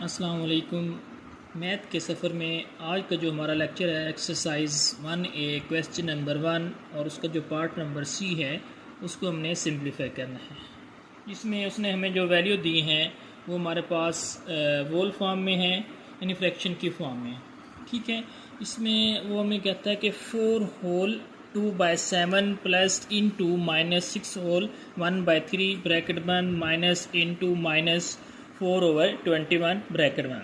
अस्सलाम वालेकुम। मैथ के सफ़र में आज का जो हमारा लेक्चर है एक्सरसाइज 1A क्वेश्चन नंबर 1 और उसका जो पार्ट नंबर C है उसको हमने सिंप्लीफाई करना है। जिसमें उसने हमें जो वैल्यू दी हैं वो हमारे पास वोल फॉर्म में है, यानी फ्रैक्शन की फॉर्म में। ठीक है, इसमें वो हमें कहता है कि 4 whole 2/7 plus into -6 whole 1/3 bracket 1 minus into -4/21 bracket 1।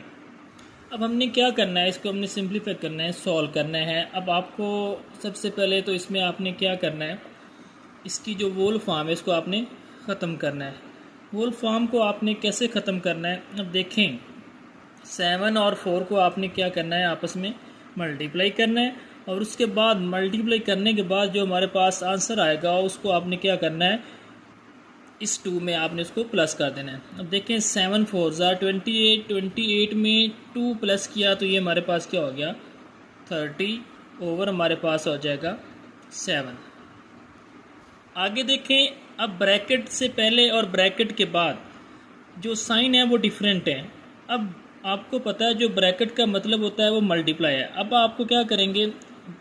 अब हमने क्या करना है, इसको हमने सिंप्लीफाई करना है, सॉल्व करना है। अब आपको सबसे पहले तो इसमें आपने क्या करना है, इसकी जो वोल फॉर्म है इसको आपने ख़त्म करना है। वोल फॉर्म को आपने कैसे ख़त्म करना है, अब देखें 7 और 4 को आपने क्या करना है, आपस में मल्टीप्लाई करना है और उसके बाद मल्टीप्लाई करने के बाद जो हमारे पास आंसर आएगा उसको आपने क्या करना है, इस 2 में आपने इसको प्लस कर देना है। अब देखें 7 4 28, 28 में 2 प्लस किया तो ये हमारे पास क्या हो गया 30 ओवर हमारे पास हो जाएगा 7। आगे देखें, अब ब्रैकेट से पहले और ब्रैकेट के बाद जो साइन है वो डिफरेंट है। अब आपको पता है जो ब्रैकेट का मतलब होता है वो मल्टीप्लाई है। अब आपको क्या करेंगे,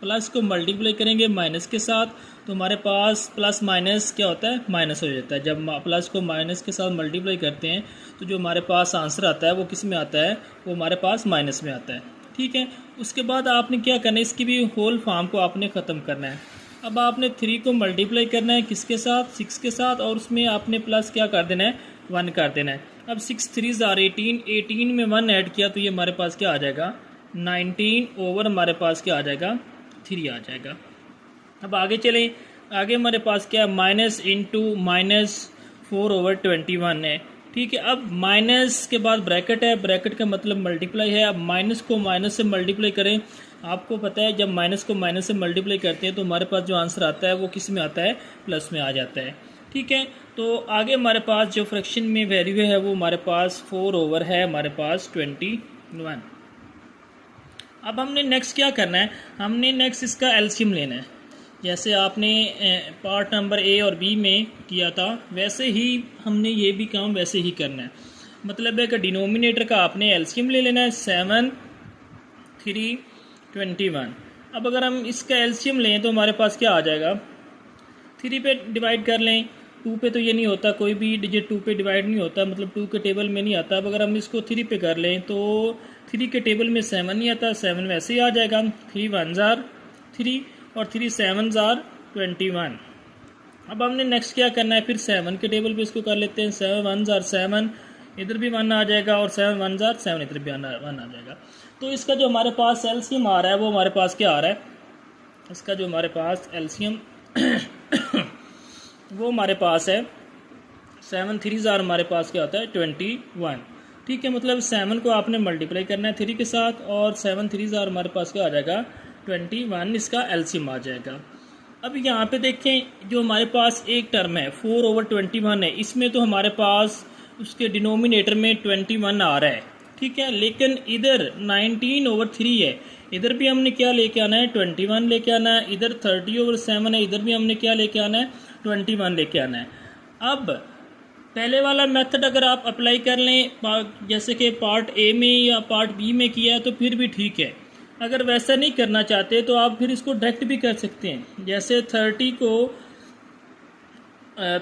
प्लस को मल्टीप्लाई करेंगे माइनस के साथ तो हमारे पास प्लस माइनस क्या होता है, माइनस हो जाता है। जब प्लस को माइनस के साथ मल्टीप्लाई करते हैं तो जो हमारे पास आंसर आता है वो किस में आता है, वो हमारे पास माइनस में आता है। ठीक है, उसके बाद आपने क्या करना है, इसकी भी होल फॉर्म को आपने ख़त्म करना है। अब आपने 3 को मल्टीप्लाई करना है किसके साथ, 6 के साथ, और उसमें आपने प्लस क्या कर देना है, 1 कर देना है। अब 6 3 18, 18 में 1 ऐड किया तो ये हमारे पास क्या आ जाएगा 19 ओवर हमारे पास क्या आ जाएगा 3 आ जाएगा। अब आगे चलें, आगे हमारे पास क्या है, माइनस इंटू -4/21 है। ठीक है, अब माइनस के बाद ब्रैकेट है, ब्रैकेट का मतलब मल्टीप्लाई है। अब माइनस को माइनस से मल्टीप्लाई करें, आपको पता है जब माइनस को माइनस से मल्टीप्लाई करते हैं तो हमारे पास जो आंसर आता है वो किस में आता है, प्लस में आ जाता है। ठीक है, तो आगे हमारे पास जो फ्रैक्शन में वैल्यू है वो हमारे पास 4 ओवर है हमारे पास 21। अब हमने नेक्स्ट क्या करना है, हमने नेक्स्ट इसका एलसीएम लेना है। जैसे आपने पार्ट नंबर ए और बी में किया था वैसे ही हमने ये भी काम वैसे ही करना है। मतलब है कि डिनोमिनेटर का आपने एलसीएम ले लेना है 7 3 21। अब अगर हम इसका एलसीएम लें तो हमारे पास क्या आ जाएगा, 3 पे डिवाइड कर लें, 2 पे तो ये नहीं होता, कोई भी डिजिट 2 पे डिवाइड नहीं होता, मतलब 2 के टेबल में नहीं आता। अब अगर हम इसको 3 पे कर लें तो 3 के टेबल में 7 नहीं आता, 7 वैसे ही आ जाएगा। 3 1 3 और 3 7 21। अब हमने नेक्स्ट क्या करना है, फिर 7 के टेबल पे इसको कर लेते हैं, 7 1 7, इधर भी 1 आ जाएगा और 7 1 7 इधर भी 1 आ जाएगा। तो इसका जो हमारे पास एलसीएम आ रहा है वो हमारे पास क्या आ रहा है, इसका जो हमारे पास एलसीएम वो हमारे पास है 7 3 हमारे पास क्या होता है 21। ठीक है, मतलब 7 को आपने मल्टीप्लाई करना है 3 के साथ और 7 3 हमारे पास क्या आ जाएगा 21, इसका एलसीएम आ जाएगा। अब यहाँ पे देखें जो हमारे पास एक टर्म है 4 ओवर 21 है, इसमें तो हमारे पास उसके डिनोमिनेटर में 21 आ रहा है। ठीक है, लेकिन इधर 19 ओवर 3 है, इधर भी हमने क्या लेके आना है 21 लेके आना है। इधर 30 ओवर 7 है, इधर भी हमने क्या लेके आना है 21 लेके आना है। अब पहले वाला मेथड अगर आप अप्लाई कर लें जैसे कि पार्ट ए में या पार्ट बी में किया है तो फिर भी ठीक है। अगर वैसा नहीं करना चाहते तो आप फिर इसको डायरेक्ट भी कर सकते हैं। जैसे 30 को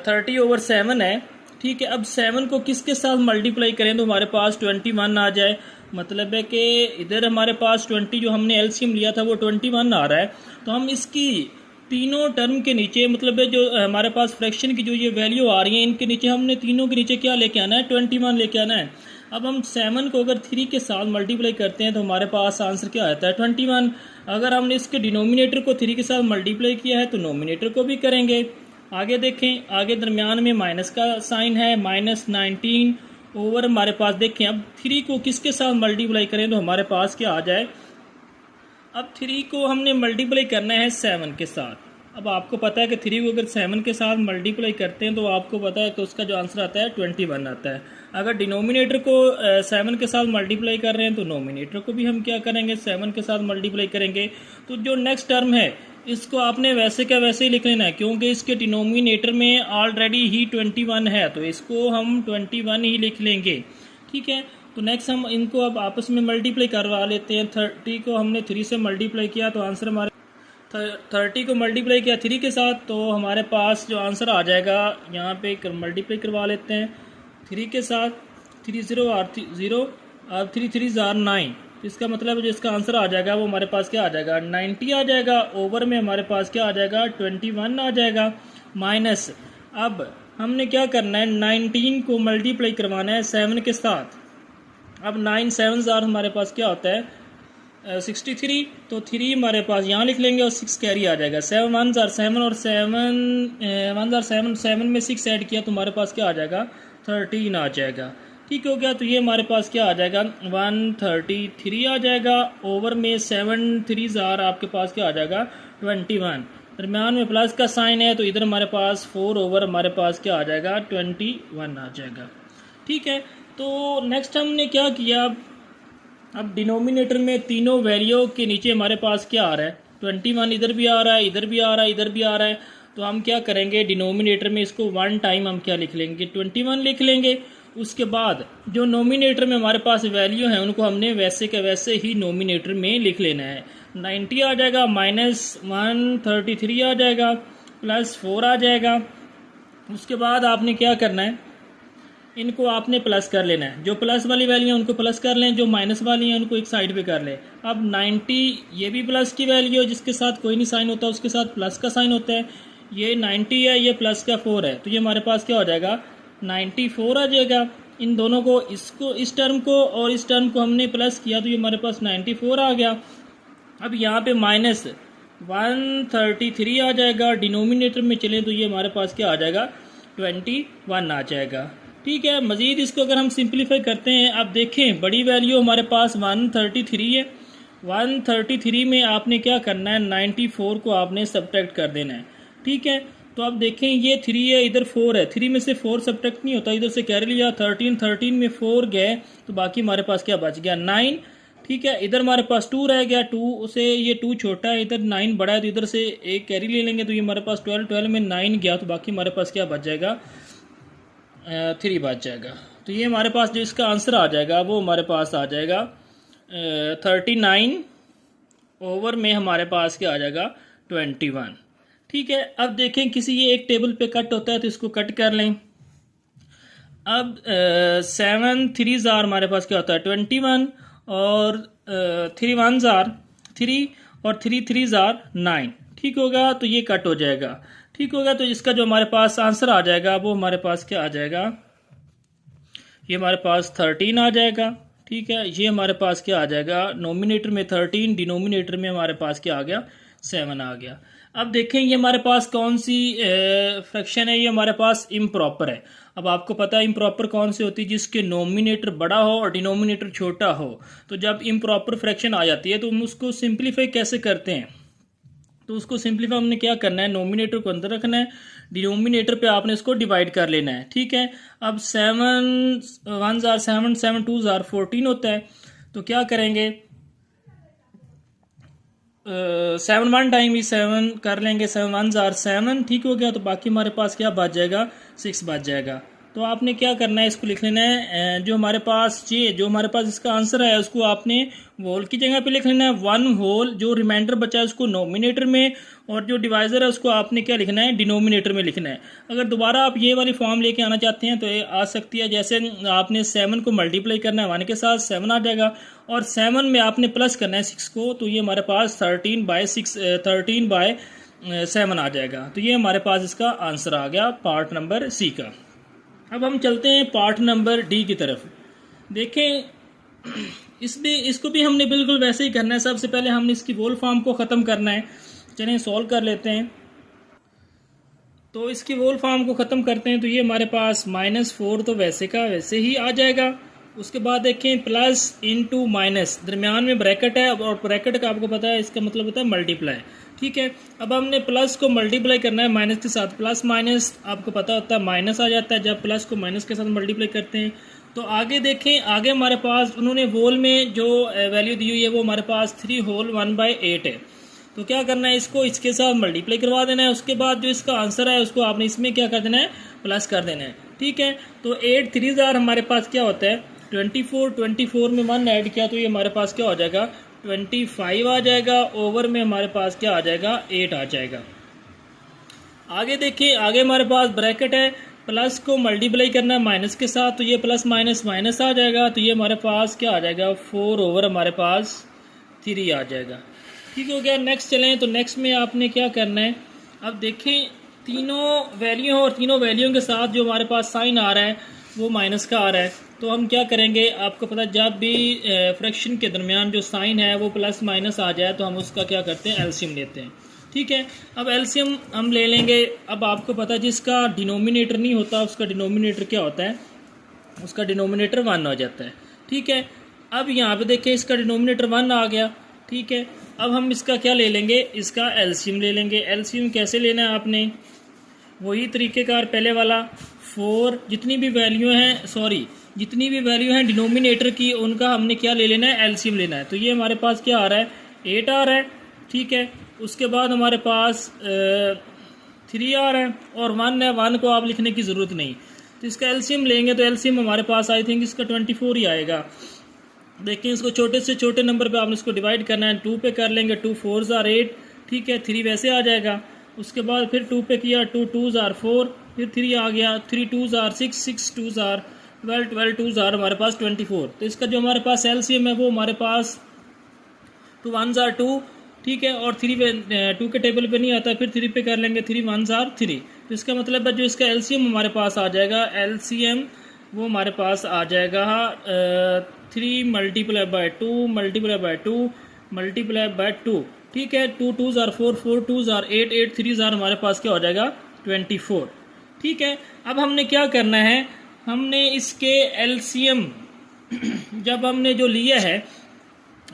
30 ओवर 7 है, ठीक है, अब 7 को किसके साथ मल्टीप्लाई करें तो हमारे पास 21 आ जाए। मतलब है कि इधर हमारे पास 20 जो हमने एलसीएम लिया था वो 21 आ रहा है, तो हम इसकी तीनों टर्म के नीचे, मतलब है जो हमारे पास फ्रैक्शन की जो ये वैल्यू आ रही है इनके नीचे हमने तीनों के नीचे क्या लेके आना है 21 लेके आना है। अब हम 7 को अगर 3 के साथ मल्टीप्लाई करते हैं तो हमारे पास आंसर क्या आता है 21। अगर हमने इसके डिनोमिनेटर को 3 के साथ मल्टीप्लाई किया है तो नोमिनेटर को भी करेंगे। आगे देखें, आगे दरमियान में माइनस का साइन है, -19 ओवर हमारे पास देखें। अब 3 को किसके साथ मल्टीप्लाई करें तो हमारे पास क्या आ जाए, अब 3 को हमने मल्टीप्लाई करना है 7 के साथ। अब आपको पता है कि 3 को अगर 7 के साथ मल्टीप्लाई करते हैं तो आपको पता है कि उसका जो आंसर आता है 21 आता है। अगर डिनोमिनेटर को 7 के साथ मल्टीप्लाई कर रहे हैं तो नोमिनेटर को भी हम क्या करेंगे 7 के साथ मल्टीप्लाई करेंगे। तो जो नेक्स्ट टर्म है इसको आपने वैसे क्या वैसे ही लिख लेना है, क्योंकि इसके डिनोमिनेटर में ऑलरेडी ही 21 है तो इसको हम 21 ही लिख लेंगे। ठीक है, तो नेक्स्ट हम इनको अब आपस में मल्टीप्लाई करवा लेते हैं। 30 को हमने 3 से मल्टीप्लाई किया तो आंसर हमारे 30 को मल्टीप्लाई किया 3 के साथ, तो हमारे पास जो आंसर आ जाएगा यहाँ पे मल्टीप्लाई करवा लेते हैं 3 के साथ। 3 0 और 0 और 3 3 ज़ार 9, तो इसका मतलब जो इसका आंसर आ जाएगा वो हमारे पास क्या आ जाएगा 90 आ जाएगा। ओवर में हमारे पास क्या आ जाएगा 21 आ जाएगा। माइनस अब हमने क्या करना है 19 को मल्टीप्लाई करवाना है 7 के साथ। अब 9 7 ज़ार हमारे पास क्या होता है 63, तो 3 हमारे पास यहाँ लिख लेंगे और 6 कैरी आ जाएगा। 7 1 ज़ार 7 और 7 1 ज़ार 7, 7 में 6 ऐड किया तो हमारे पास क्या आ जाएगा 13 आ जाएगा। ठीक हो गया, तो ये हमारे पास क्या आ जाएगा 133 आ जाएगा। ओवर में 7 3 ज़ार आपके पास क्या आ जाएगा 21, दरम्यान में प्लस का साइन है तो इधर हमारे पास 4 ओवर हमारे पास क्या आ जाएगा 21 आ जाएगा। ठीक है, तो नेक्स्ट हमने क्या किया, अब डिनोमिनेटर में तीनों वैल्यू के नीचे हमारे पास क्या आ रहा है 21, इधर भी आ रहा है, इधर भी आ रहा है, इधर भी आ रहा है। तो हम क्या करेंगे डिनोमिनेटर में इसको 1 टाइम हम क्या लिख लेंगे 21 लिख लेंगे। उसके बाद जो नोमिनेटर में हमारे पास वैल्यू है उनको हमने वैसे के वैसे ही नोमिनेटर में लिख लेना है। 90 आ जाएगा, माइनस 133 आ जाएगा, प्लस 4 आ जाएगा। उसके बाद आपने क्या करना है इनको आपने प्लस कर लेना है। जो प्लस वाली वैल्यू है उनको प्लस कर लें, जो माइनस वाली है उनको एक साइड पे कर लें। अब 90 ये भी प्लस की वैल्यू है, जिसके साथ कोई नहीं साइन होता उसके साथ प्लस का साइन होता है। ये 90 है, ये प्लस का 4 है, तो ये हमारे पास क्या हो जाएगा 94 आ जाएगा। इन दोनों को इसको इस टर्म को और इस टर्म को हमने प्लस किया तो ये हमारे पास 94 आ गया। अब यहाँ पे माइनस 133 आ जाएगा। डिनोमिनेटर में चलें तो ये हमारे पास क्या आ जाएगा 21 आ जाएगा। ठीक है, मज़ीद इसको अगर हम सिंप्लीफाई करते हैं, आप देखें बड़ी वैल्यू हमारे पास 133 है। 133 में आपने क्या करना है 94 को आपने सब्ट्रैक्ट कर देना है। ठीक है, तो आप देखें ये 3 है, इधर 4 है, 3 में से 4 सब्ट्रैक्ट नहीं होता, इधर से कैरी लिया 13 में 4 गए तो बाकी हमारे पास क्या बच गया 9। ठीक है, इधर हमारे पास 2 रह गया, 2 से ये 2 छोटा है, इधर 9 बड़ा है तो इधर से एक कैरी ले लेंगे तो ये हमारे पास 12 में 9 गया तो बाकी हमारे पास क्या बच जाएगा 3 बच जाएगा। तो ये हमारे पास जो इसका आंसर आ जाएगा वो हमारे पास आ जाएगा 39 ओवर में हमारे पास क्या आ जाएगा 21। ठीक है, अब देखें किसी ये एक टेबल पे कट होता है तो इसको कट कर लें। अब 7 3 ज़ार हमारे पास क्या होता है 21 और 3 1 ज़ार 3 और 3 3 ज़ार 9। ठीक होगा, तो ये कट हो जाएगा। ठीक होगा, तो इसका जो हमारे पास आंसर आ जाएगा वो हमारे पास क्या आ जाएगा ये हमारे पास 13 आ जाएगा। ठीक है, ये हमारे पास क्या आ जाएगा नोमिनेटर में 13, डिनोमिनेटर में हमारे पास क्या आ गया 7 आ गया। अब देखें ये हमारे पास कौन सी फ्रैक्शन है, ये हमारे पास इम्प्रॉपर है। अब आपको पता है इम्प्रॉपर कौन सी होती है जिसके नोमिनेटर बड़ा हो और डिनोमिनेटर छोटा हो। तो जब इम्प्रॉपर फ्रैक्शन आ जाती है तो हम उसको सिंप्लीफाई कैसे करते हैं, तो उसको सिंप्लीफाई हमने क्या करना है नोमिनेटर को अंदर रखना है, डिनोमिनेटर पे आपने इसको डिवाइड कर लेना है। ठीक है, अब 7 1 ज़ार 7 7 2 ज़ार 14 होता है, तो क्या करेंगे 7 1 टाइम ही 7 कर लेंगे, 7 1 ज़ार 7। ठीक हो गया, तो बाकी हमारे पास क्या बच जाएगा 6 बच जाएगा। तो आपने क्या करना है इसको लिख लेना है, जो हमारे पास जो हमारे पास इसका आंसर है उसको आपने होल की जगह पे लिख लेना है 1 होल, जो रिमाइंडर बचा है उसको नोमिनेटर में, और जो डिवाइज़र है उसको आपने क्या लिखना है डिनोमिनेटर में लिखना है। अगर दोबारा आप ये वाली फॉर्म लेके आना चाहते हैं तो ये आ सकती है, जैसे आपने 7 को मल्टीप्लाई करना है 1 के साथ 7 आ जाएगा, और 7 में आपने प्लस करना है 6 को, तो ये हमारे पास 13/7 आ जाएगा। तो ये हमारे पास इसका आंसर आ गया पार्ट नंबर सी का। अब हम चलते हैं पार्ट नंबर डी की तरफ। देखें इसको भी हमने बिल्कुल वैसे ही करना है। सबसे पहले हमने इसकी वोल फॉर्म को ख़त्म करना है। चलिए सॉल्व कर लेते हैं। तो इसकी वोल फॉर्म को ख़त्म करते हैं तो ये हमारे पास -4 तो वैसे का वैसे ही आ जाएगा। उसके बाद देखें प्लस इंटू माइनस, दरमियान में ब्रैकेट है और ब्रैकेट का आपको पता है इसका मतलब होता है मल्टीप्लाई। ठीक है, अब हमने प्लस को मल्टीप्लाई करना है माइनस के साथ। प्लस माइनस आपको पता होता है माइनस आ जाता है जब प्लस को माइनस के साथ मल्टीप्लाई करते हैं। तो आगे देखें, आगे हमारे पास उन्होंने वोल में जो वैल्यू दी हुई है वो हमारे पास 3 होल 1/8 है। तो क्या करना है इसको इसके साथ मल्टीप्लाई करवा देना है। उसके बाद जो इसका आंसर है उसको आपने इसमें क्या कर देना है प्लस कर देना है। ठीक है, तो 8 3 ज़ार हमारे पास क्या होता है 24 में 1 ऐड किया तो ये हमारे पास क्या हो जाएगा 25 आ जाएगा, ओवर में हमारे पास क्या आ जाएगा 8 आ जाएगा। आगे देखिए, आगे हमारे पास ब्रैकेट है, प्लस को मल्टीप्लाई करना है माइनस के साथ, तो ये प्लस माइनस माइनस आ जाएगा, तो ये हमारे पास क्या आ जाएगा 4 ओवर हमारे पास 3 आ जाएगा। ठीक हो गया। नेक्स्ट चलें, तो नेक्स्ट में आपने क्या करना है, अब देखें तीनों वैल्यू और तीनों वैल्यूओं के साथ जो हमारे पास साइन आ रहा है वो माइनस का आ रहा है, तो हम क्या करेंगे, आपको पता है जब भी फ्रैक्शन के दरमियान जो साइन है वो प्लस माइनस आ जाए तो हम उसका क्या करते हैं एलसीएम लेते हैं। ठीक है, अब एलसीएम हम ले लेंगे। अब आपको पता है जिसका डिनोमिनेटर नहीं होता उसका डिनोमिनेटर क्या होता है, उसका डिनोमिनेटर 1 हो जाता है। ठीक है, अब यहाँ पे देखें इसका डिनोमिनेटर 1 आ गया। ठीक है, अब हम इसका क्या ले लेंगे, इसका एलसीएम ले लेंगे। एलसीएम कैसे लेना है आपने, वही तरीक़ेकार पहले वाला, 4 जितनी भी वैल्यू हैं डिनोमिनेटर की उनका हमने क्या ले लेना है एलसीएम लेना है। तो ये हमारे पास क्या आ रहा है 8 आ रहा है। ठीक है, उसके बाद हमारे पास 3 आ रहा है और 1 है, 1 को आप लिखने की ज़रूरत नहीं, तो इसका एलसीएम लेंगे तो एलसीएम हमारे पास आई थिंक इसका 24 ही आएगा। देखिए इसको छोटे से छोटे नंबर पे आपने इसको डिवाइड करना है, 2 पे कर लेंगे, 2 4s are 8। ठीक है, 3 वैसे आ जाएगा। उसके बाद फिर 2 पे किया, 2 2s are 4, फिर 3 आ गया, 3 2s are 6, 6 2s are 12, 12 2s are हमारे पास 24। तो इसका जो हमारे पास एलसीएम है वो हमारे पास 2 1s are 2। ठीक है, और 3 पे 2 के टेबल पे नहीं आता, फिर 3 पे कर लेंगे, 3 1s are 3। तो इसका मतलब है जो इसका एलसीएम हमारे पास आ जाएगा, एलसीएम वो हमारे पास आ जाएगा 3 multiply by 2 multiply by 2 multiply by 2। ठीक है, 2 2s are 4, 4 2s are 8, 8 3s are हमारे पास क्या हो जाएगा 24। ठीक है, अब हमने क्या करना है, हमने इसके एलसीएम जब हमने जो लिया है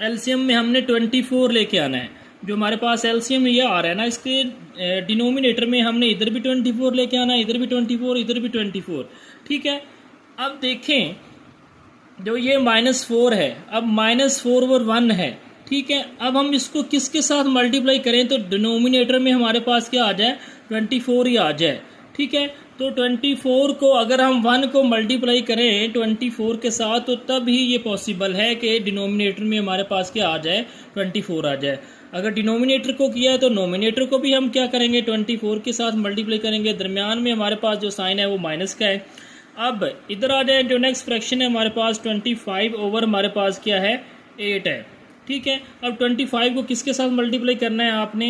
एलसीएम में हमने 24 लेके आना है। जो हमारे पास एलसीएम ये आ रहा है ना, इसके डिनोमिनेटर में हमने इधर भी 24 लेके आना है, इधर भी 24, इधर भी 24। ठीक है, अब देखें जो ये -4 है, अब -4 और 1 है। ठीक है, अब हम इसको किसके साथ मल्टीप्लाई करें तो डिनोमिनेटर में हमारे पास क्या आ जाए 24 ही आ जाए। ठीक है, तो 24 को अगर हम 1 को मल्टीप्लाई करें 24 के साथ तो तब ही ये पॉसिबल है कि डिनोमिनेटर में हमारे पास क्या आ जाए 24 आ जाए। अगर डिनोमिनेटर को किया है तो नोमिनेटर को भी हम क्या करेंगे 24 के साथ मल्टीप्लाई करेंगे, दरमियान में हमारे पास जो साइन है वो माइनस का है। अब इधर आ जाए, जो नेक्स्ट फ्रैक्शन है हमारे पास 25 ओवर हमारे पास क्या है 8 है। ठीक है, अब 25 को किसके साथ मल्टीप्लाई करना है आपने,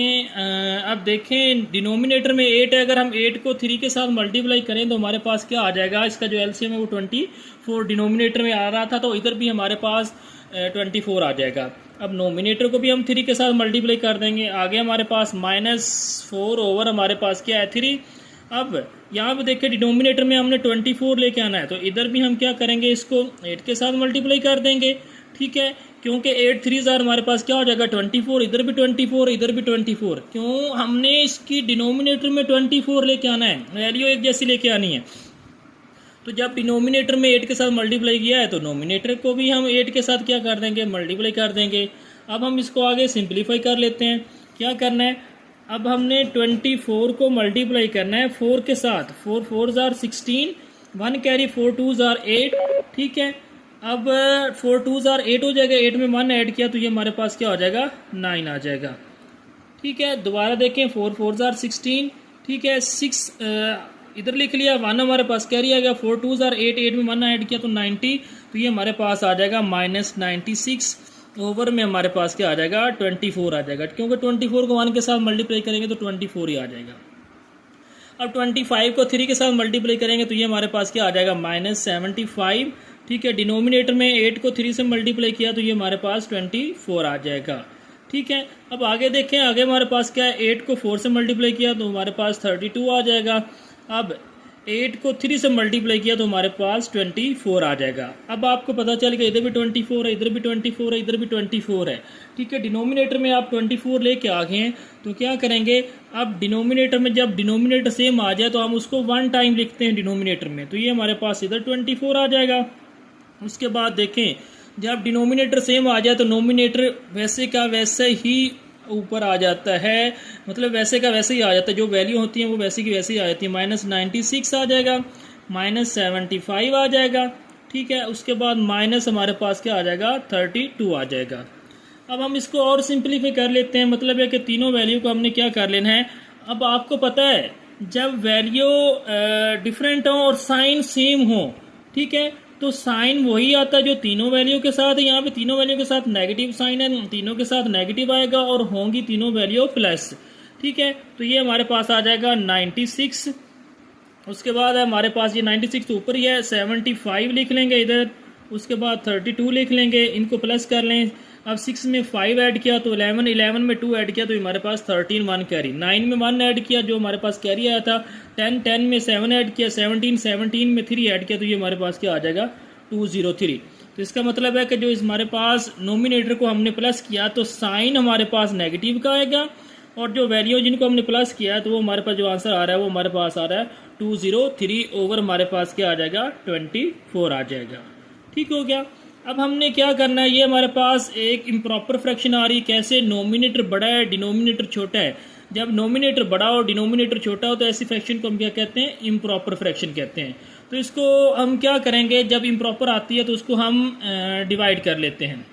अब देखें डिनोमिनेटर में 8 है, अगर हम 8 को 3 के साथ मल्टीप्लाई करें तो हमारे पास क्या आ जाएगा, इसका जो एलसीएम है वो 24 डिनोमिनेटर में आ रहा था तो इधर भी हमारे पास 24 आ जाएगा। अब नोमिनेटर को भी हम 3 के साथ मल्टीप्लाई कर देंगे, आगे हमारे पास -4 ओवर हमारे पास क्या है 3। अब यहाँ पे देखिए डिनोमिनेटर में हमने 24 लेके आना है तो इधर भी हम क्या करेंगे, इसको 8 के साथ मल्टीप्लाई कर देंगे। ठीक है, क्योंकि 8 3s are हमारे पास क्या हो जाएगा 24, इधर भी 24, इधर भी 24। क्यों, हमने इसकी डिनोमिनेटर में 24 लेके आना है, वैल्यू एक जैसी लेके आनी है। तो जब डिनोमिनेटर में 8 के साथ मल्टीप्लाई किया है तो नोमिनेटर को भी हम 8 के साथ क्या कर देंगे मल्टीप्लाई कर देंगे। अब हम इसको आगे सिंप्लीफाई कर लेते हैं। क्या करना है, अब हमने 24 को मल्टीप्लाई करना है 4 के साथ, 4 4s are 16, 1 carry 4 2s are 8। ठीक है, अब 4 2s are 8 हो जाएगा, 8 में 1 ऐड किया तो ये हमारे पास क्या हो जाएगा 9 आ जाएगा। ठीक है, दोबारा देखें 4 4s are 16। ठीक है, 6 इधर लिख लिया, 1 हमारे पास कैरी आ गया, 4 2s are 8, 8 में 1 ऐड किया तो 90, तो ये हमारे पास आ जाएगा -96 ओवर में हमारे पास क्या आ जाएगा 24 आ जाएगा, क्योंकि 24 को 1 के साथ मल्टीप्लाई करेंगे तो 24 ही आ जाएगा। अब 25 को 3 के साथ मल्टीप्लाई करेंगे तो ये हमारे पास क्या आ जाएगा -75। ठीक है, डिनोमिनेटर में 8 को 3 से मल्टीप्लाई किया तो ये हमारे पास 24 आ जाएगा। ठीक है, अब आगे देखें, आगे हमारे पास क्या है 8 को 4 से मल्टीप्लाई किया तो हमारे पास 32 आ जाएगा। अब 8 को 3 से मल्टीप्लाई किया तो हमारे पास 24 आ जाएगा। अब आपको पता चल गया इधर भी 24 है, इधर भी 24 है, इधर भी 24 है। ठीक है, डिनोमिनेटर में आप 24 लेके आ गए हैं तो क्या करेंगे, अब डिनोमिनेटर में जब डिनोमिनेटर सेम आ जाए तो हम उसको 1 टाइम लिखते हैं डिनोमिनेटर में, तो ये हमारे पास इधर 24 आ जाएगा। उसके बाद देखें जब डिनोमिनेटर सेम आ जाए तो नोमिनेटर वैसे का वैसे ही ऊपर आ जाता है, मतलब वैसे का वैसे ही आ जाता है, जो वैल्यू होती है वो वैसे की वैसे ही आ जाती है। -96 आ जाएगा, -75 आ जाएगा। ठीक है। उसके बाद माइनस हमारे पास क्या आ जाएगा 32 आ जाएगा। अब हम इसको और सिंपलीफाई कर लेते हैं, मतलब है कि तीनों वैल्यू को हमने क्या कर लेना है। अब आपको पता है जब वैल्यू डिफरेंट हो और साइन सेम हो, ठीक है, तो साइन वही आता है जो तीनों वैल्यू के साथ है। यहाँ पे तीनों वैल्यू के साथ नेगेटिव साइन है, तीनों के साथ नेगेटिव आएगा और होंगी तीनों वैल्यू प्लस, ठीक है। तो ये हमारे पास आ जाएगा 96। उसके बाद हमारे पास ये 96 तो ऊपर ही है, 75 लिख लेंगे इधर। उसके बाद 32 लिख लेंगे, इनको प्लस कर लें। अब 6 में 5 ऐड किया तो 11, 11 में 2 ऐड किया तो हमारे पास 13 1 कैरी, 9 में 1 ऐड किया जो हमारे पास कैरी आया था, 10 10 में 7 ऐड किया, 17 17 में 3 ऐड किया तो ये हमारे पास क्या आ जाएगा 203। तो इसका मतलब है कि जो हमारे पास नोमिनेटर को हमने प्लस किया तो साइन हमारे पास नेगेटिव का आएगा, और जो वैल्यू जिनको हमने प्लस किया तो वो हमारे पास जो आंसर आ रहा है वो हमारे पास आ रहा है 203 ओवर हमारे पास क्या आ जाएगा 24 आ जाएगा। ठीक हो गया। अब हमने क्या करना है, ये हमारे पास एक इम्प्रॉपर फ्रैक्शन आ रही है। कैसे? नोमिनेटर बड़ा है डिनोमिनेटर छोटा है। जब नोमिनेटर बड़ा हो डिनोमिनेटर छोटा हो तो ऐसी फ्रैक्शन को हम क्या कहते हैं, इम्प्रॉपर फ्रैक्शन कहते हैं। तो इसको हम क्या करेंगे, जब इम्प्रॉपर आती है तो उसको हम डिवाइड कर लेते हैं।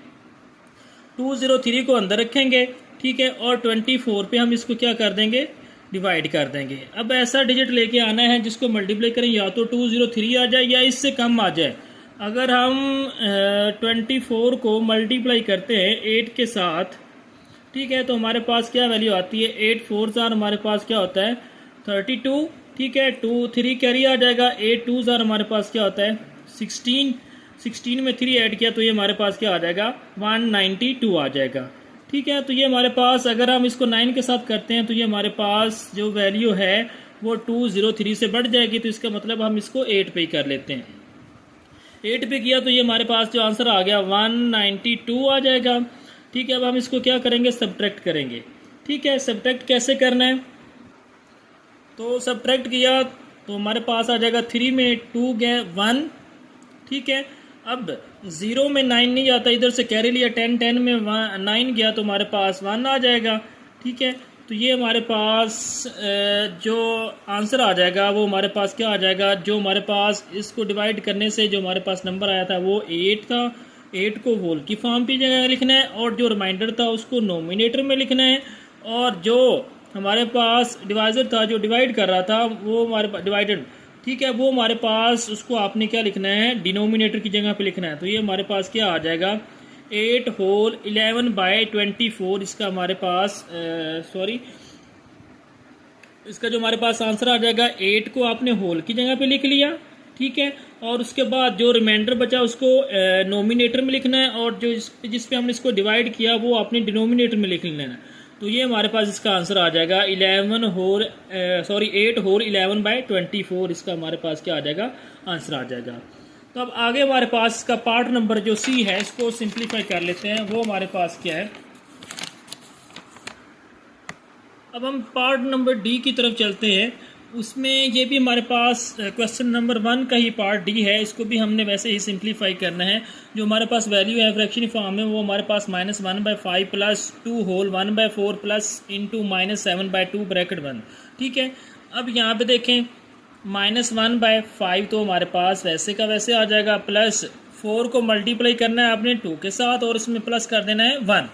203 को अंदर रखेंगे, ठीक है, और 24 पे हम इसको क्या कर देंगे, डिवाइड कर देंगे। अब ऐसा डिजिट लेके आना है जिसको मल्टीप्लाई करें या तो 203 आ जाए या इससे कम आ जाए। अगर हम 24 को मल्टीप्लाई करते हैं 8 के साथ, ठीक है, तो हमारे पास क्या वैल्यू आती है, 8 4 हमारे पास क्या होता है 32, ठीक है, 2 3 कैरी आ जाएगा, 8 2 हमारे पास क्या होता है 16, 16 में 3 ऐड किया तो ये हमारे पास क्या आ जाएगा 192 आ जाएगा। ठीक है, तो ये हमारे पास अगर हम इसको 9 के साथ करते हैं तो ये हमारे पास जो वैल्यू है वो 203 से बढ़ जाएगी। तो इसका मतलब हम इसको 8 पे ही कर लेते हैं। 8 पे किया तो ये हमारे पास जो आंसर आ गया 192 आ जाएगा। ठीक है, अब हम इसको क्या करेंगे, सब्ट्रैक्ट करेंगे। ठीक है, सब्ट्रैक्ट कैसे करना है, तो सब्ट्रैक्ट किया तो हमारे पास आ जाएगा 3 में 2 गए 1, ठीक है। अब 0 में 9 नहीं जाता, इधर से कैरी लिया, 10 10 में 9 गया तो हमारे पास 1 आ जाएगा। ठीक है, तो ये हमारे पास जो आंसर आ जाएगा वो हमारे पास क्या आ जाएगा, जो हमारे पास इसको डिवाइड करने से जो हमारे पास नंबर आया था वो 8 था। 8 को होल की फॉर्म की जगह लिखना है और जो रिमाइंडर था उसको नोमिनेटर में लिखना है, और जो हमारे पास डिवाइजर था जो डिवाइड कर रहा था वो हमारे पास डिवाइडेड, ठीक है, वो हमारे पास उसको आपने क्या लिखना है, डिनोमिनेटर की जगह पे लिखना है। तो ये हमारे पास क्या आ जाएगा 8 होल 11/24, इसका हमारे पास इसका जो हमारे पास आंसर आ जाएगा 8 को आपने होल की जगह पे लिख लिया, ठीक है, और उसके बाद जो रिमाइंडर बचा उसको नोमिनेटर में लिखना है, और जो जिस पे हमने इसको डिवाइड किया वो आपने डिनोमिनेटर में लिख लेना है। तो ये हमारे पास इसका आंसर आ जाएगा 8 होल 11/24, इसका हमारे पास क्या आ जाएगा, आंसर आ जाएगा। तो अब आगे हमारे पास इसका पार्ट नंबर जो सी है इसको सिंप्लीफाई कर लेते हैं। वो हमारे पास क्या है, अब हम पार्ट नंबर डी की तरफ चलते हैं। उसमें ये भी हमारे पास क्वेश्चन नंबर 1 का ही पार्ट डी है, इसको भी हमने वैसे ही सिंप्लीफाई करना है। जो हमारे पास वैल्यू है फ्रैक्शन फॉर्म में वो हमारे पास -1/5 plus 2 whole 1/4 plus into -7/2 bracket 1, ठीक है। अब यहाँ पे देखें -1/5 तो हमारे पास वैसे का वैसे आ जाएगा, प्लस 4 को मल्टीप्लाई करना है आपने 2 के साथ और इसमें प्लस कर देना है 1,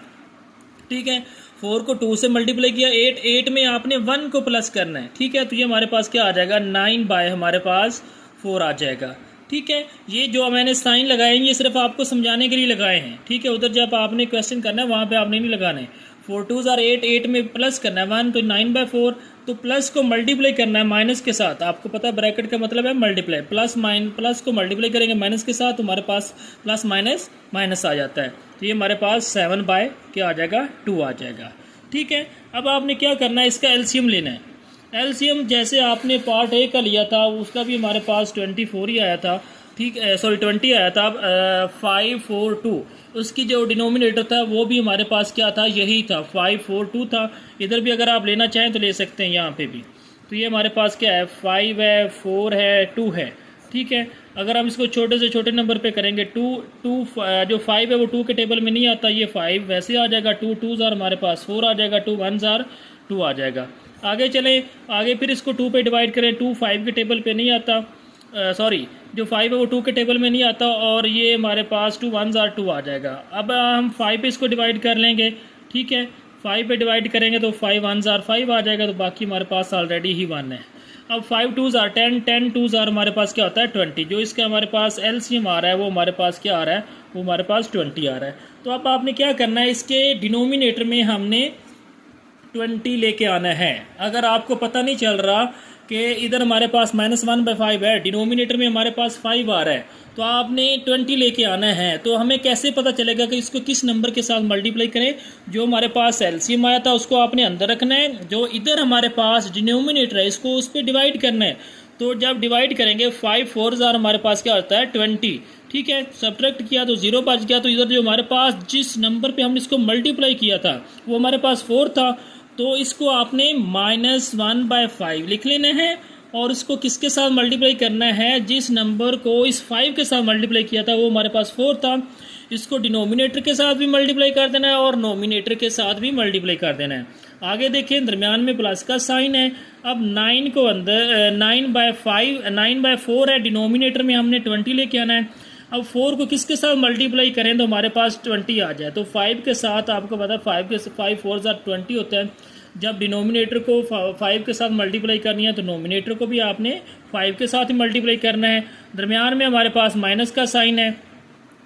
ठीक है। 4 को 2 से मल्टीप्लाई किया 8 में आपने 1 को प्लस करना है, ठीक है। तो ये हमारे पास क्या आ जाएगा 9 हमारे पास 4 आ जाएगा, ठीक है। ये जो मैंने साइन लगाए ये सिर्फ आपको समझाने के लिए लगाए हैं, ठीक है। उधर जब आपने क्वेश्चन करना है वहाँ पे आपने नहीं लगाना है। 4 2s are 8, 8 में प्लस करना है 1 तो 9/4, तो प्लस को मल्टीप्लाई करना है माइनस के साथ। आपको पता है ब्रैकेट का मतलब है मल्टीप्लाई, प्लस को मल्टीप्लाई करेंगे माइनस के साथ, हमारे पास प्लस माइनस माइनस आ जाता है। तो ये हमारे पास 7 क्या आ जाएगा 2 आ जाएगा, ठीक है। अब आपने क्या करना है, इसका एलसीएम लेना है। एलसीएम जैसे आपने पार्ट ए का लिया था उसका भी हमारे पास 24 ही आया था, ठीक है, सॉरी 20 आया था। अब 5 4 2 उसकी जो डिनोमिनेटर था वो भी हमारे पास क्या था, यही था 5 4 2 था। इधर भी अगर आप लेना चाहें तो ले सकते हैं यहाँ पे भी। तो ये हमारे पास क्या है 5 है 4 है 2 है, ठीक है। अगर हम इसको छोटे से छोटे नंबर पे करेंगे 2 जो 5 है वो 2 के टेबल में नहीं आता, ये 5 वैसे आ जाएगा, 2 2s हमारे पास 4 आ जाएगा, 2 1s 2 आ जाएगा। आगे चलें, आगे फिर इसको 2 पे डिवाइड करें, 2 5 के टेबल पे नहीं आता, सॉरी जो 5 है वो 2 के टेबल में नहीं आता, और ये हमारे पास 2 1s are 2 आ जाएगा। अब हम 5 पे इसको डिवाइड कर लेंगे, ठीक है। 5 पे डिवाइड करेंगे तो 5 1s are 5 आ जाएगा, तो बाकी हमारे पास ऑलरेडी ही 1 है। अब 5 2s are 10, 10 2s are हमारे पास क्या होता है 20। जो इसका हमारे पास एलसीएम आ रहा है वो हमारे पास क्या आ रहा है, वो हमारे पास 20 आ रहा है। तो अब आपने क्या करना है, इसके डिनोमिनेटर में हमने 20 लेके आना है। अगर आपको पता नहीं चल रहा कि इधर हमारे पास -1/5 है, डिनोमिनेटर में हमारे पास 5 आ रहा है, तो आपने 20 लेके आना है। तो हमें कैसे पता चलेगा कि इसको किस नंबर के साथ मल्टीप्लाई करें? जो हमारे पास एलसीएम आया था उसको आपने अंदर रखना है, जो इधर हमारे पास डिनोमिनेटर है इसको उस पर डिवाइड करना है। तो जब डिवाइड करेंगे 5 4s are हमारे पास क्या होता है 20, ठीक है। सब्ट्रैक्ट किया तो 0 बच गया। तो इधर जो हमारे पास जिस नंबर पे हमने इसको मल्टीप्लाई किया था वो हमारे पास 4 था, तो इसको आपने -1/5 लिख लेना है, और इसको किसके साथ मल्टीप्लाई करना है, जिस नंबर को इस 5 के साथ मल्टीप्लाई किया था वो हमारे पास 4 था। इसको डिनोमिनेटर के साथ भी मल्टीप्लाई कर देना है और नोमिनेटर के साथ भी मल्टीप्लाई कर देना है। आगे देखें, दरमियान में प्लस का साइन है। अब 9 को अंदर 9/4 है, डिनोमिनेटर में हमने 20 लेके आना है। अब 4 को किसके साथ मल्टीप्लाई करें तो हमारे पास 20 आ जाए। तो 5 के साथ आपको पता है 5 4s are 20 होता है। जब डिनोमिनेटर को 5 के साथ मल्टीप्लाई करनी है तो नोमिनेटर को भी आपने 5 के साथ ही मल्टीप्लाई करना है। दरमियान में हमारे पास माइनस का साइन है।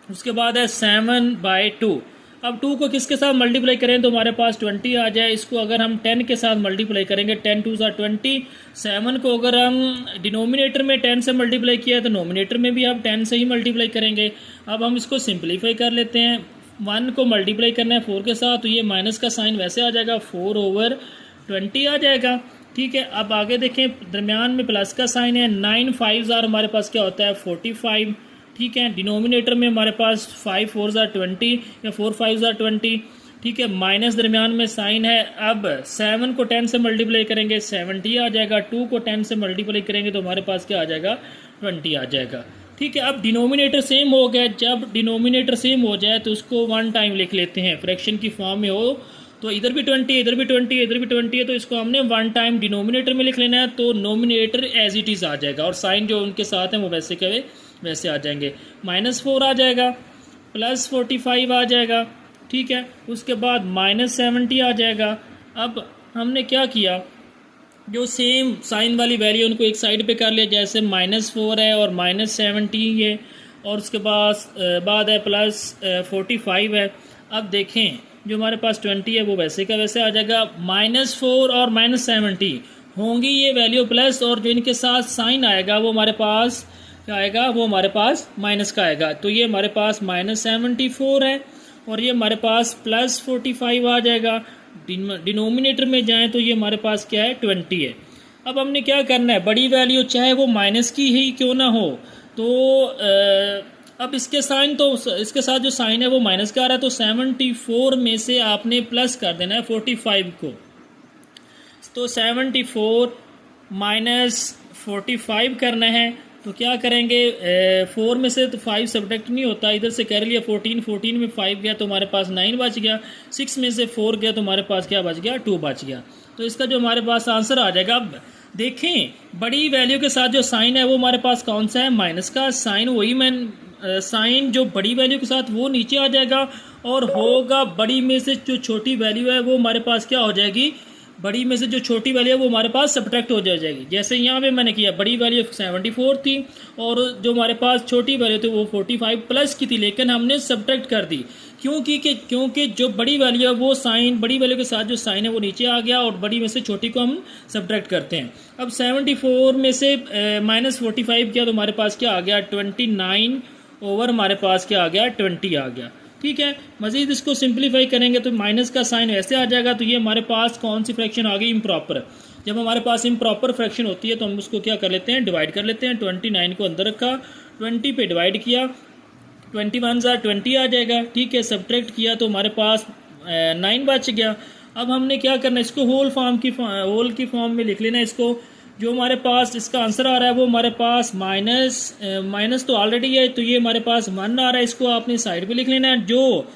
उसके बाद है 7/2। अब 2 को किसके साथ मल्टीप्लाई करें तो हमारे पास 20 आ जाए। इसको अगर हम 10 के साथ मल्टीप्लाई करेंगे, 10 2s are 20। 7 को अगर हम डिनोमिनेटर में 10 से मल्टीप्लाई किया है तो नोमिनेटर में भी हम 10 से ही मल्टीप्लाई करेंगे। अब हम इसको सिंप्लीफाई कर लेते हैं। 1 को मल्टीप्लाई करना है 4 के साथ, तो ये माइनस का साइन वैसे आ जाएगा, 4/20 आ जाएगा, ठीक है। अब आगे देखें, दरमियान में प्लस का साइन है। 9 5s are हमारे पास क्या होता है 45, ठीक है। डिनोमिनेटर में हमारे पास 5 4s are 20 या 4 5s are 20, ठीक है। माइनस दरमियान में साइन है। अब 7 को 10 से मल्टीप्लाई करेंगे 70 आ जाएगा। 2 को 10 से मल्टीप्लाई करेंगे तो हमारे पास क्या आ जाएगा 20 आ जाएगा, ठीक है। अब डिनोमिनेटर सेम हो गया। जब डिनोमिनेटर सेम हो जाए तो उसको 1 टाइम लिख लेते हैं, फ्रैक्शन की फॉर्म में हो तो इधर भी 20 इधर भी 20 इधर भी 20 है, तो इसको हमने 1 टाइम डिनोमिनेटर में लिख लेना है। तो नोमिनेटर एज इट इज़ आ जाएगा और साइन जो उनके साथ हैं वो वैसे के वैसे आ जाएंगे। -4 आ जाएगा, +45 आ जाएगा, ठीक है। उसके बाद -70 आ जाएगा। अब हमने क्या किया, जो सेम साइन वाली वैल्यू उनको एक साइड पे कर लिया, जैसे -4 है और -70 है, और उसके बाद है +45 है। अब देखें जो हमारे पास 20 है वो वैसे का वैसे आ जाएगा। -4 और -70 होंगी ये वैल्यू प्लस, और जो इनके साथ साइन आएगा वो हमारे पास क्या आएगा, वो हमारे पास माइनस का आएगा। तो ये हमारे पास -74 है और ये हमारे पास +45 आ जाएगा। डिनोमिनेटर में जाएं तो ये हमारे पास क्या है 20 है। अब हमने क्या करना है, बड़ी वैल्यू चाहे वो माइनस की ही क्यों ना हो, तो अब इसके साइन तो इसके साथ जो साइन है वो माइनस का आ रहा है, तो 74 में से आपने प्लस कर देना है 45 को। तो 74 - 45 करना है। तो क्या करेंगे, 4 में से तो 5 सब्ट्रैक्ट नहीं होता, इधर से कर लिया 14 में 5 गया तो हमारे पास 9 बच गया। 6 में से 4 गया तो हमारे पास क्या बच गया 2 बच गया। तो इसका जो हमारे पास आंसर आ जाएगा, अब देखें बड़ी वैल्यू के साथ जो साइन है वो हमारे पास कौन सा है, माइनस का साइन। वही साइन जो बड़ी वैल्यू के साथ वो नीचे आ जाएगा और होगा बड़ी में से जो छोटी वैल्यू है वो हमारे पास क्या हो जाएगी, बड़ी में से जो छोटी वैल्यू है वो हमारे पास सब्ट्रैक्ट हो जाएगी। जैसे यहाँ पे मैंने किया, बड़ी वैल्यू 74 थी और जो हमारे पास छोटी वैल्यू थी वो 45 प्लस की थी, लेकिन हमने सब्ट्रैक्ट कर दी क्योंकि जो बड़ी वैल्यू है वो साइन, बड़ी वैल्यू के साथ जो साइन है वो नीचे आ गया और बड़ी में से छोटी को हम सब्ट्रैक्ट करते हैं। अब 74 में से -45 किया तो हमारे पास क्या आ गया 29 ओवर हमारे पास क्या आ गया 20 आ गया, ठीक है। मज़ीद इसको सिंप्लीफाई करेंगे तो माइनस का साइन ऐसे आ जाएगा। तो ये हमारे पास कौन सी फ्रैक्शन आ गई, इम्प्रॉपर। जब हमारे पास इम्प्रॉपर फ्रैक्शन होती है तो हम उसको क्या कर लेते हैं, डिवाइड कर लेते हैं। 29 को अंदर रखा, 20 पे डिवाइड किया, 21 * 20 आ जाएगा, ठीक है। सब्ट्रैक्ट किया तो हमारे पास 9 बच गया। अब हमने क्या करना है, इसको होल की फॉर्म में लिख लेना है। इसको जो हमारे पास इसका आंसर आ रहा है वो हमारे पास माइनस तो ऑलरेडी है, तो ये हमारे पास 1 आ रहा है, इसको आपने साइड पे लिख लेना है। जो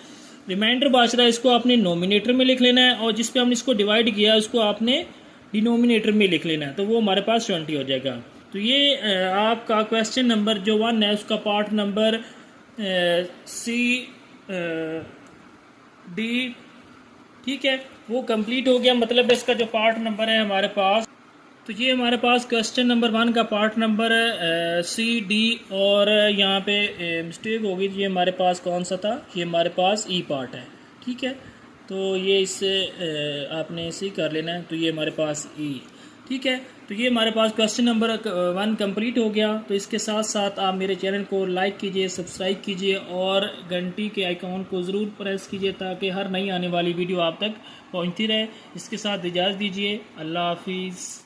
रिमाइंडर बच रहा है इसको आपने नोमिनेटर में लिख लेना है, और जिस पे हमने इसको डिवाइड किया उसको आपने डिनोमिनेटर में लिख लेना है, तो वो हमारे पास 20 हो जाएगा। तो ये आपका क्वेश्चन नंबर जो 1 है उसका पार्ट नंबर सी डी, ठीक है, वो कंप्लीट हो गया। मतलब इसका जो पार्ट नंबर है हमारे पास, तो ये हमारे पास क्वेश्चन नंबर 1 का पार्ट नंबर सी डी, और यहाँ पे मिस्टेक हो गई, ये हमारे पास कौन सा था, ये हमारे पास ई पार्ट है, ठीक है। तो ये इससे आपने इसे कर लेना है, तो ये हमारे पास ई, ठीक है। तो ये हमारे पास क्वेश्चन नंबर 1 कंप्लीट हो गया। तो इसके साथ साथ आप मेरे चैनल को लाइक कीजिए, सब्सक्राइब कीजिए और घंटी के आइकॉन को ज़रूर प्रेस कीजिए ताकि हर नई आने वाली वीडियो आप तक पहुंचती रहे। इसके साथ इजाज़त दीजिए, अल्लाह हाफिज़।